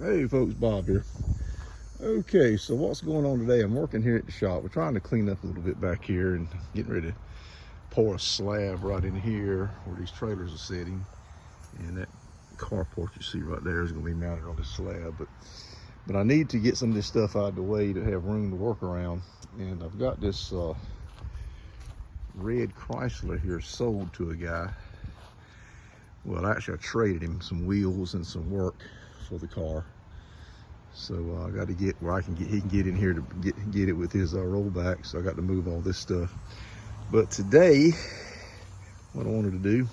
Hey folks, Bob here. Okay, so what's going on today? I'm working here at the shop. We're trying to clean up a little bit back here and getting ready to pour a slab right in here where these trailers are sitting. And that carport you see right there is going to be mounted on this slab. But I need to get some of this stuff out of the way to have room to work around. And I've got this red Chrysler here sold to a guy. Well, actually I traded him some wheels and some work for the car. So I got to get where he can get in here to get it with his rollback. So I got to move all this stuff. But today, what I wanted to do,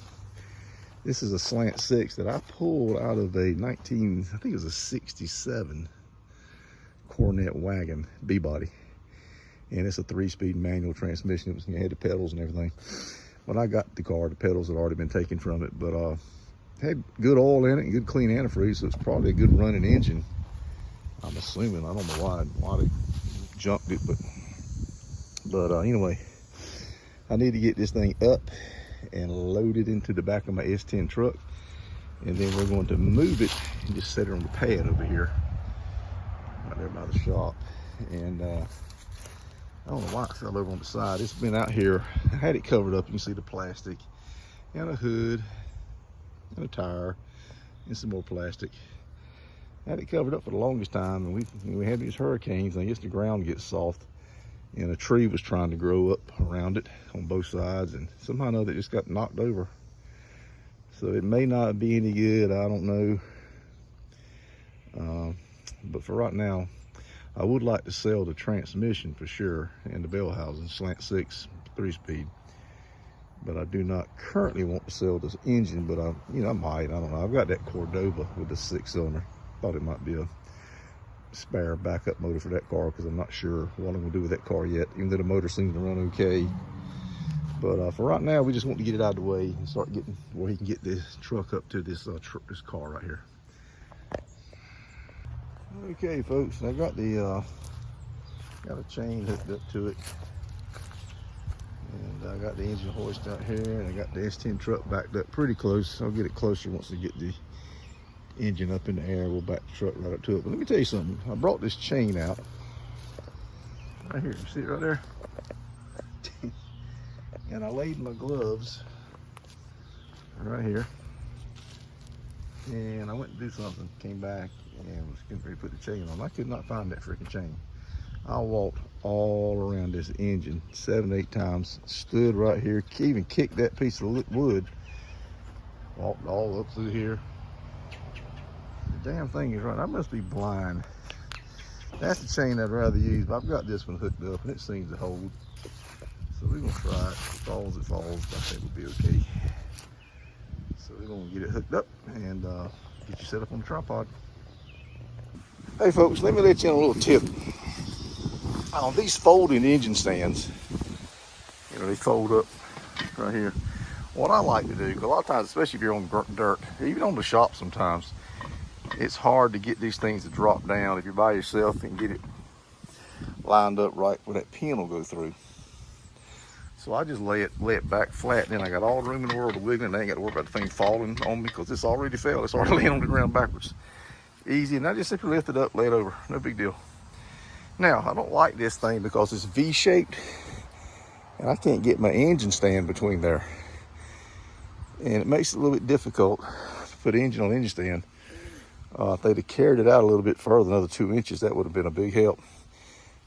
this is a Slant 6 that I pulled out of a I think it was a 67 Cornet wagon, B-body. And it's a 3-speed manual transmission. It had the pedals and everything. When I got the car, the pedals had already been taken from it, but had good oil in it, good clean antifreeze, so it's probably a good running engine. I'm assuming. I don't know why they junked it, but anyway, I need to get this thing up and load it into the back of my S10 truck, and then we're going to move it and just set it on the pad over here, right there by the shop. And I don't know why it fell over on the side. It's been out here. I had it covered up. You can see the plastic and a hood and a tire and some more plastic. I had it covered up for the longest time, and we had these hurricanes, and I guess the ground gets soft, and a tree was trying to grow up around it on both sides, and somehow or another it just got knocked over. So it may not be any good, I don't know. But for right now, I would like to sell the transmission for sure, and the bell housing, Slant 6 3-speed. But I do not currently want to sell this engine, but I might, I don't know. I've got that Cordova with the 6-cylinder. Thought it might be a spare backup motor for that car, because I'm not sure what I'm gonna do with that car yet, even though the motor seems to run okay. But for right now, we just want to get it out of the way and start getting where he can get this truck up to this this car right here. Okay, folks, I got the got a chain hooked up to it, and I got the engine hoist out here, and I got the S10 truck backed up pretty close. I'll get it closer once we get the engine up in the air. We'll back the truck right up to it. But let me tell you something. I brought this chain out right here. You see it right there? And I laid my gloves right here. And I went to do something, came back, and was getting ready to put the chain on. I could not find that freaking chain. I walked all around this engine 7 or 8 times, stood right here, even kicked that piece of wood, walked all up through here. The damn thing is right. I must be blind. That's the chain I'd rather use, but I've got this one hooked up and it seems to hold. So we're gonna try it. If it falls, it falls. I think we'll be okay. So we're gonna get it hooked up and get you set up on the tripod. Hey folks, let me let you in a little tip. On these folding engine stands, they fold up right here. What I like to do, because a lot of times, especially if you're on dirt, even on the shop sometimes, it's hard to get these things to drop down if you're by yourself and get it lined up right where that pin will go through. So I just lay it back flat, and then I got all the room in the world to wiggle, and I ain't got to worry about the thing falling on me, because it's already fell. It's already laying on the ground backwards. Easy, and I just simply lift it up, lay it over. No big deal. Now, I don't like this thing because it's V-shaped, and I can't get my engine stand between there. And it makes it a little bit difficult to put engine on engine stand. If they'd have carried it out a little bit further, another 2 inches, that would have been a big help.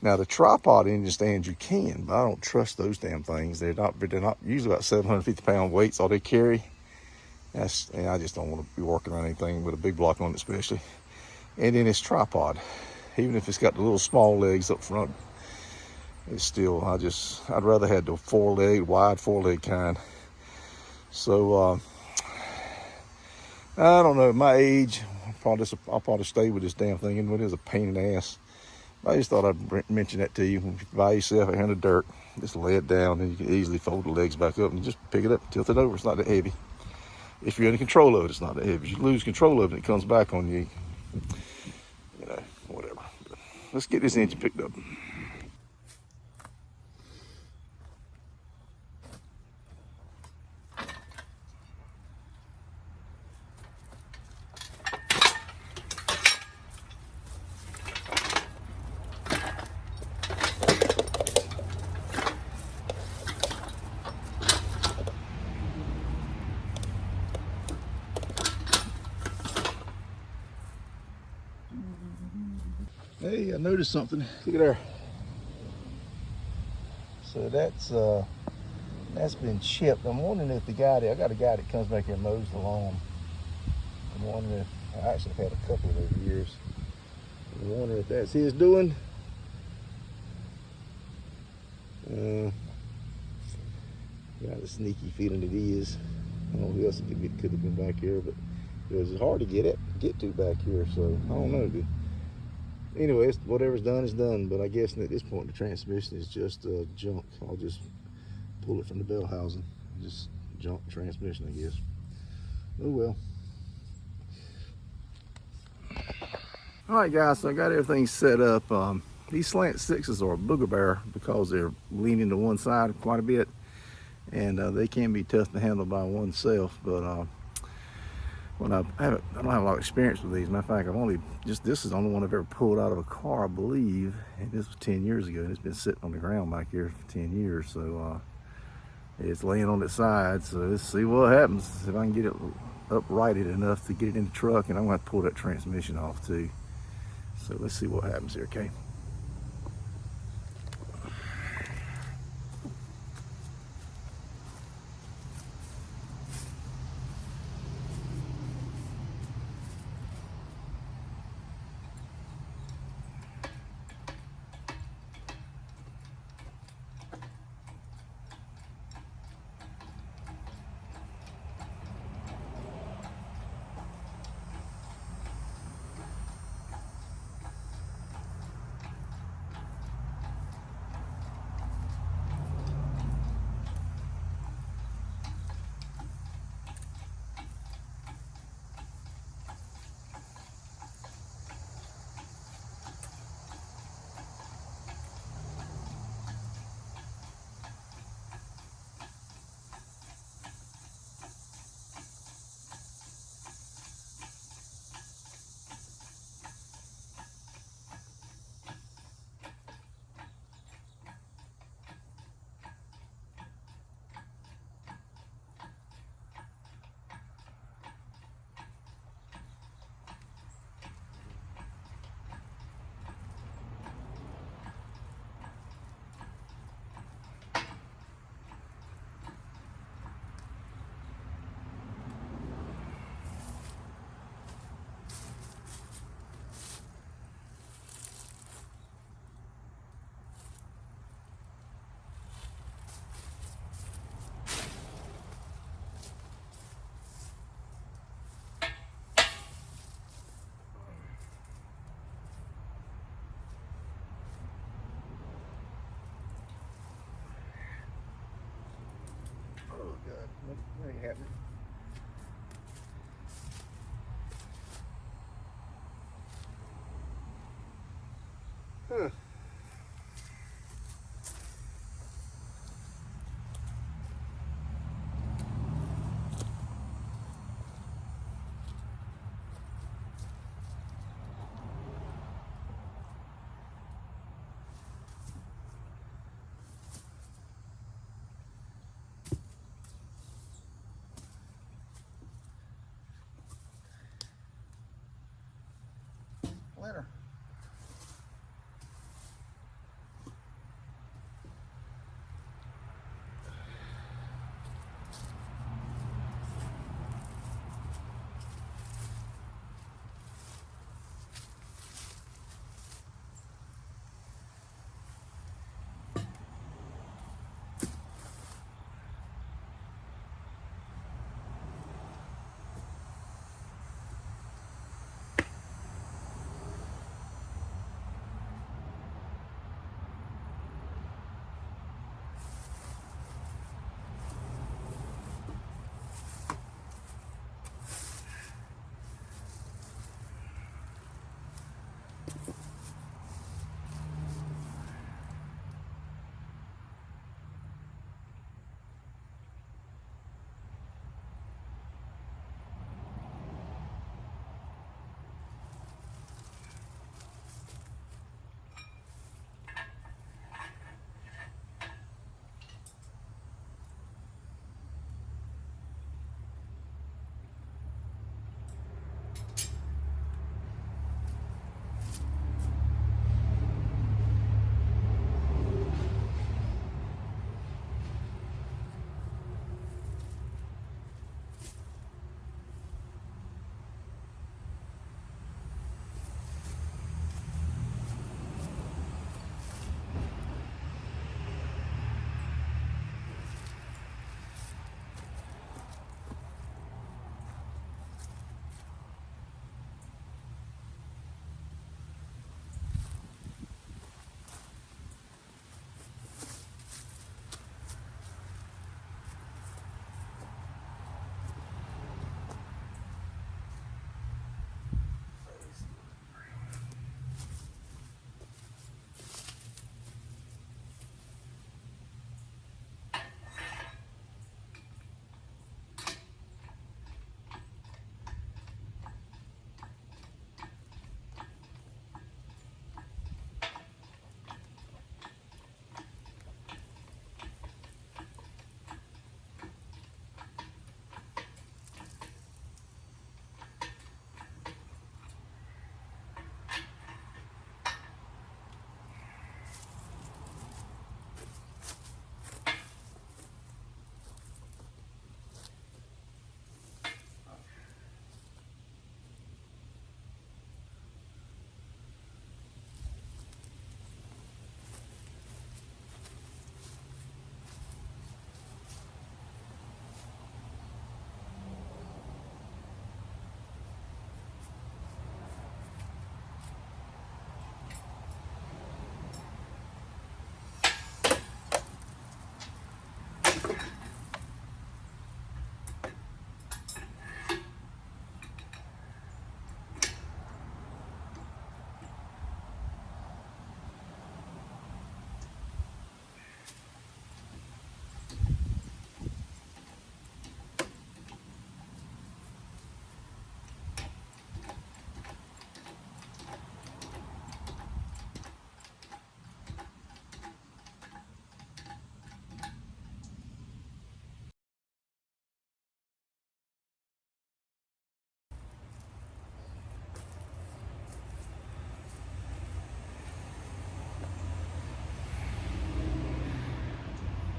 Now the tripod engine stands you can, but I don't trust those damn things. They're not usually about 750-pound weights, all they carry. And I just don't want to be working on anything with a big block on it, especially. And then it's tripod, even if it's got the little small legs up front, it's still, I'd rather have the wide 4-leg kind. So I don't know, at my age, I'll probably stay with this damn thing, even though it is a pain in the ass. I just thought I'd mention that to you. If you're by yourself out in the dirt, just lay it down, and you can easily fold the legs back up and just pick it up, tilt it over. It's not that heavy. If you're in control of it, it's not that heavy. If you lose control of it, it comes back on you. Whatever. But let's get this engine picked up. noticed something. Look at there. So that's been chipped. I'm wondering if the guy I got a guy that comes back here and mows the lawn. I'm wondering if I actually had a couple of over years. I'm wondering if that's his doing. Got a sneaky feeling it is. I don't know who else could have been back here, but it was hard to get to back here. So I don't know, dude. Anyway, whatever's done is done. But I guess at this point the transmission is just junk. I'll just pull it from the bell housing. Just junk transmission, I guess. Oh well. All right, guys. So I got everything set up. These Slant 6s are a booger bear because they're leaning to one side quite a bit, and they can be tough to handle by oneself. But when I don't have a lot of experience with these. Matter of fact, this is the only one I've ever pulled out of a car, I believe, and this was 10 years ago, and it's been sitting on the ground back here for 10 years. So it's laying on its side. So let's see what happens if I can get it uprighted enough to get it in the truck, and I'm gonna have to pull that transmission off too. So let's see what happens here, okay? Oh God, that ain't happening. Huh. Later.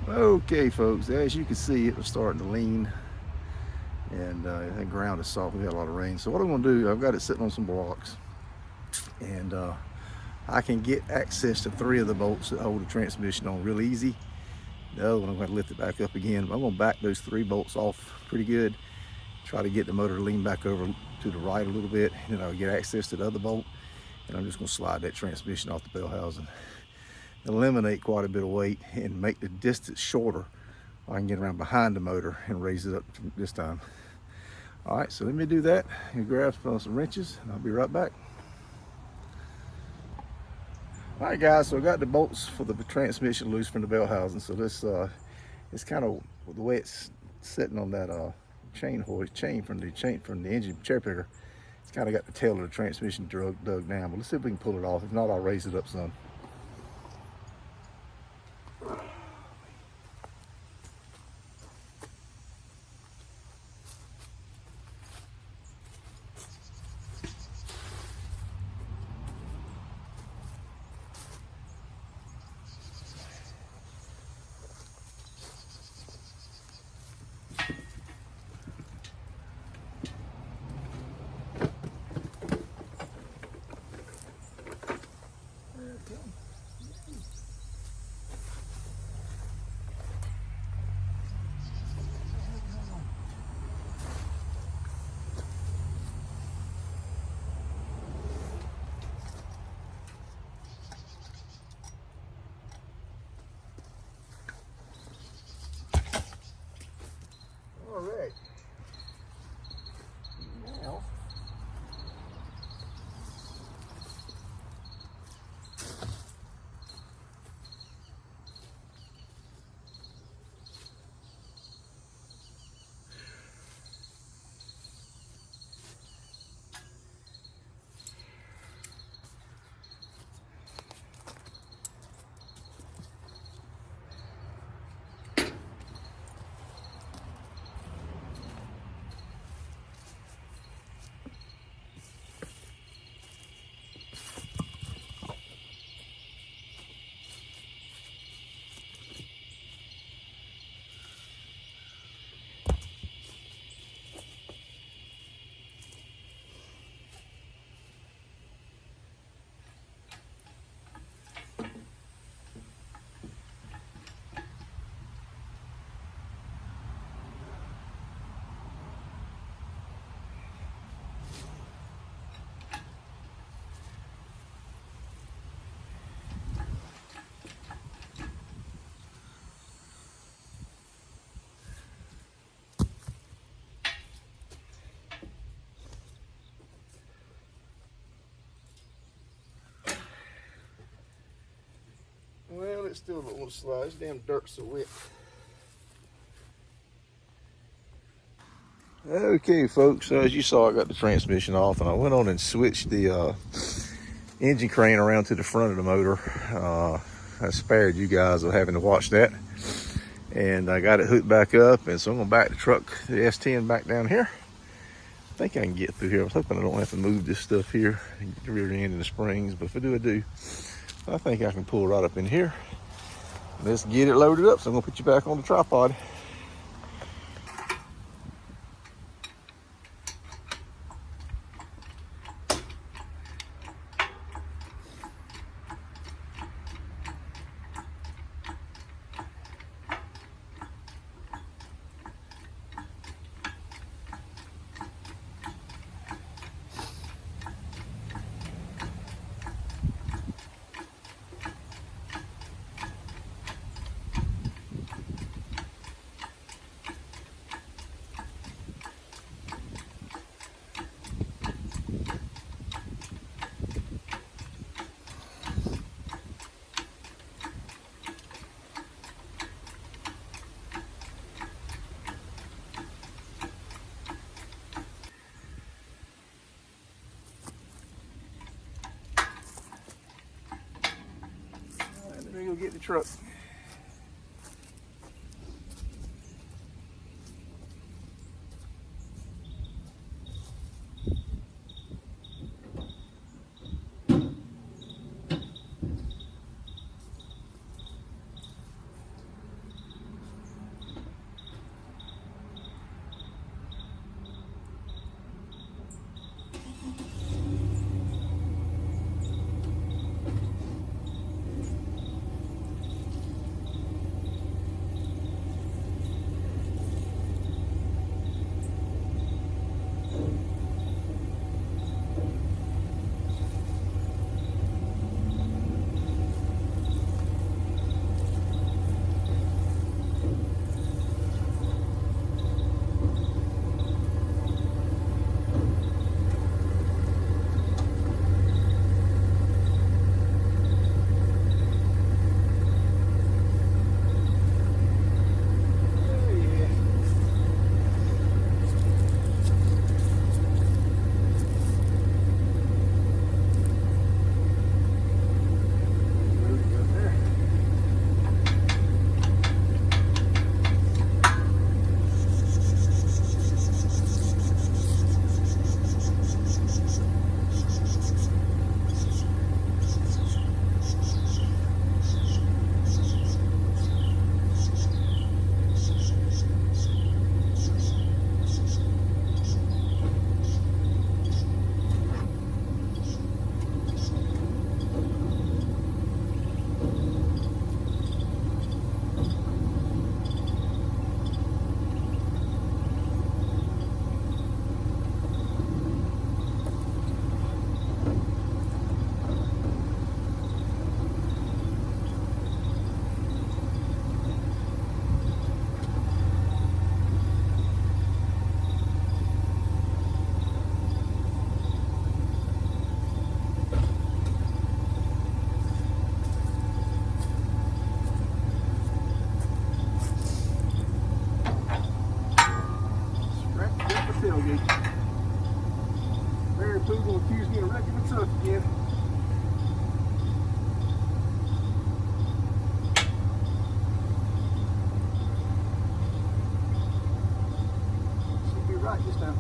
Okay, folks, as you can see, it was starting to lean, and the ground is soft. We had a lot of rain. So what I'm going to do, I've got it sitting on some blocks, and I can get access to 3 of the bolts that hold the transmission on real easy. The other one, I'm going to lift it back up again. But I'm going to back those 3 bolts off pretty good. Try to get the motor to lean back over to the right a little bit, and then I'll get access to the other bolt, and I'm just going to slide that transmission off the bell housing. Eliminate quite a bit of weight and make the distance shorter. I can get around behind the motor and raise it up this time. All right, so let me do that and grab some wrenches, and I'll be right back. All right, guys, so I got the bolts for the transmission loose from the bell housing. So this it's kind of the way it's sitting on that chain from the engine cherry picker. It's kind of got the tail of the transmission dug down. But let's see if we can pull it off. If not, I'll raise it up some. All right. Now, well, it's still a little slide. This damn dirt's so wet. Okay, folks, so as you saw, I got the transmission off, and I went on and switched the engine crane around to the front of the motor. I spared you guys of having to watch that. And I got it hooked back up, and so I'm gonna back the truck, the S10, back down here. I think I can get through here. I was hoping I don't have to move this stuff here and get the rear end and the springs, but if I do, I do. I think I can pull right up in here. Let's get it loaded up. So I'm gonna put you back on the tripod. Let me go get the truck. people gonna accuse me of wrecking the truck again. Should be right this time.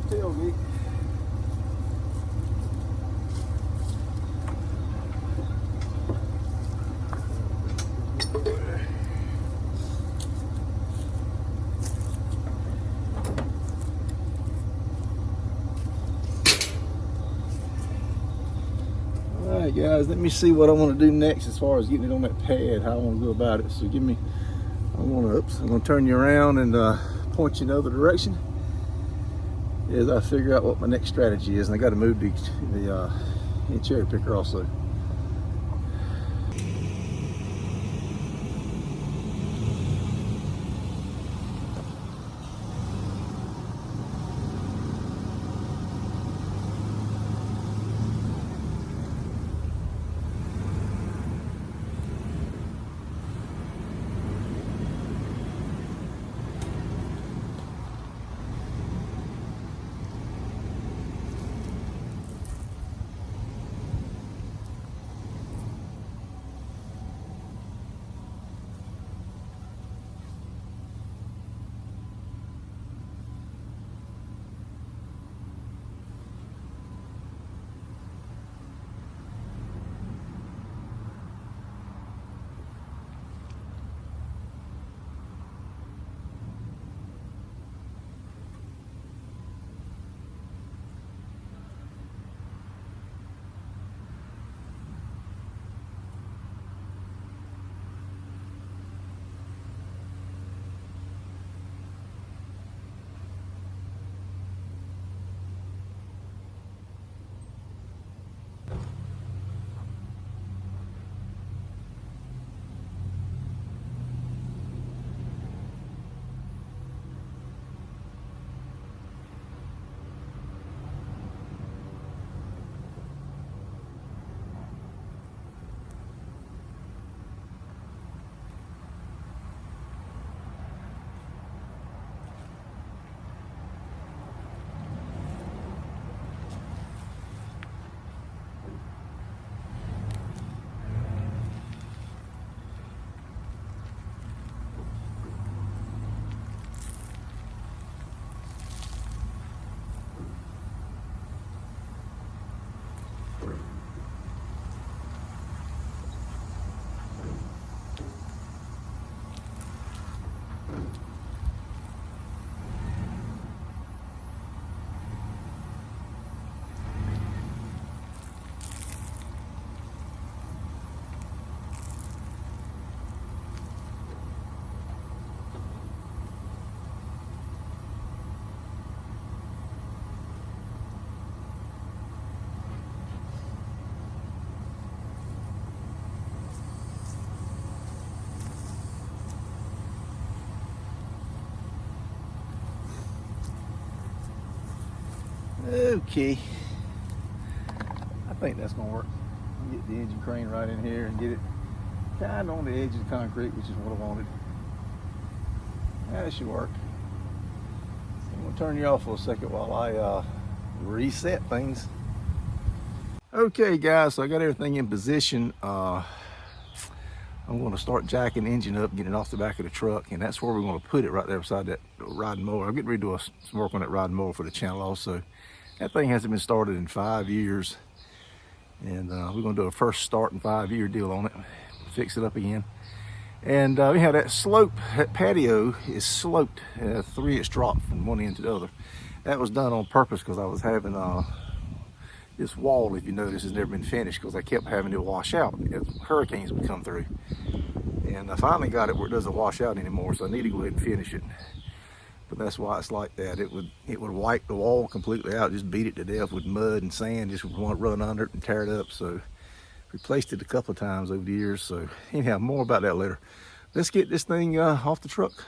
Tailgate. All right, guys, let me see what I want to do next as far as getting it on that pad, how I want to go about it. So give me, I'm gonna turn you around and point you in the other direction as I figure out what my next strategy is. And I got to move the cherry picker also. Okay, I think that's gonna work. Get the engine crane right in here and get it kind of on the edge of the concrete, which is what I wanted. That should work. I'm gonna turn you off for a second while I reset things. Okay, guys, so I got everything in position. I'm going to start jacking the engine up, getting it off the back of the truck, and that's where we're going to put it, right there beside that riding mower. I'm getting ready to do some work on that riding mower for the channel also. That thing hasn't been started in 5 years, and we're going to do a first start in 5-year deal on it, fix it up again. And anyhow, that slope, that patio is sloped, 3-inch drop from one end to the other. That was done on purpose because I was having this wall, if you notice, has never been finished because I kept having it wash out as hurricanes would come through. And I finally got it where it doesn't wash out anymore, so I need to go ahead and finish it. But that's why it's like that. It would wipe the wall completely out, just beat it to death with mud and sand, just would run under it and tear it up. So replaced it a couple of times over the years. So anyhow, more about that later. Let's get this thing off the truck.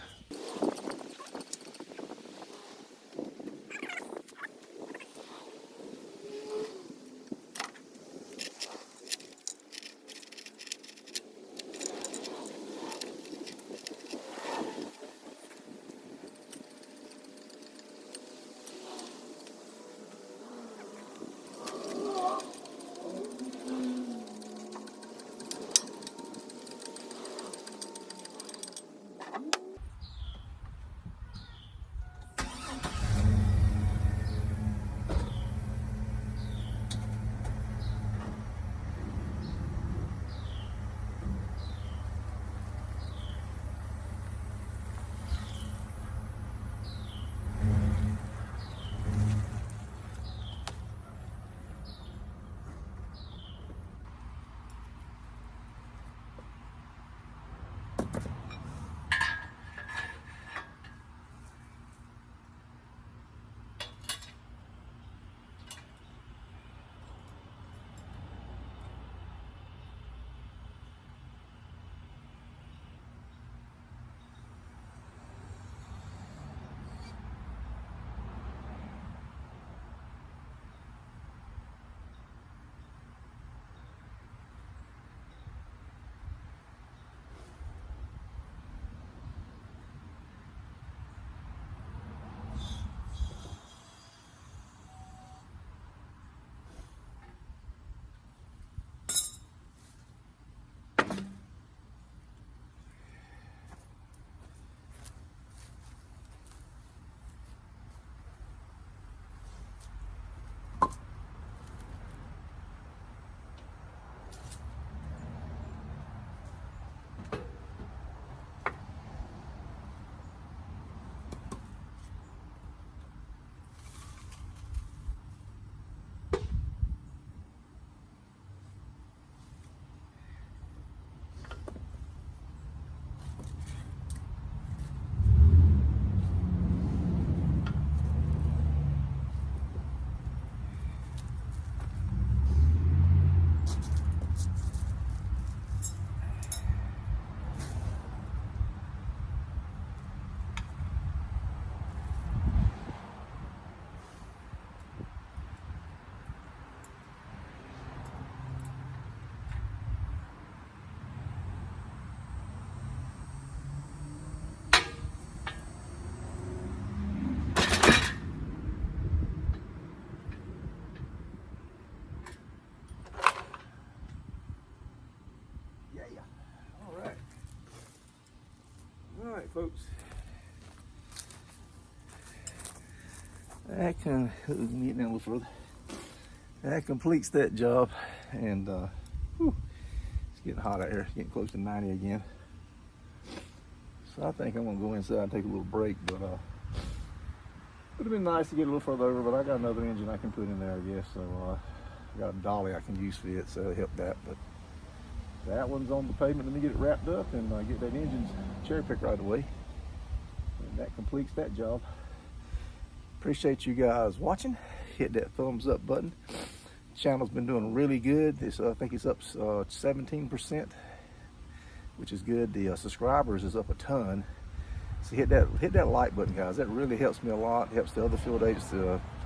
All right, folks. That can get down a little further. That completes that job, and it's getting hot out here. It's getting close to 90 again. So I think I'm gonna go inside and take a little break, but it would have been nice to get a little further over, but I got another engine I can put in there, I guess. So I got a dolly I can use for it, so it'll help that. But that one's on the pavement. Let me get it wrapped up and get that engine cherry picked right away. And that completes that job. Appreciate you guys watching. Hit that thumbs up button. Channel's been doing really good. I think it's up 17%, which is good. The subscribers is up a ton. So hit that like button, guys. That really helps me a lot. Helps the other field agents.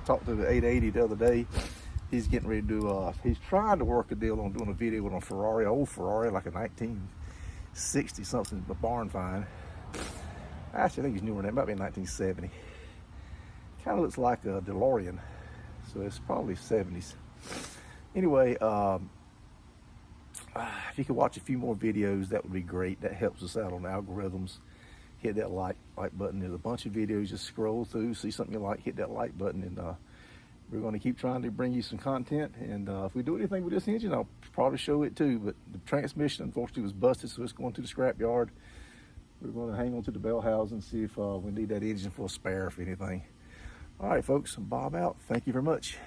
Talked to the 880 the other day. He's getting ready to do, he's trying to work a deal on doing a video with a Ferrari, old Ferrari, like a 1960 something, a barn find. Actually, I think he's newer than that, might be 1970. Kind of looks like a DeLorean, so it's probably 70s. Anyway, if you could watch a few more videos, that would be great. That helps us out on the algorithms. Hit that like button. There's a bunch of videos, just scroll through, see something you like, hit that like button, and We're going to keep trying to bring you some content, and if we do anything with this engine, I'll probably show it too. But the transmission, unfortunately, was busted, so it's going to the scrap yard. We're going to hang on to the bell housing and see if we need that engine for a spare, if anything. All right, folks, Bob out. Thank you very much.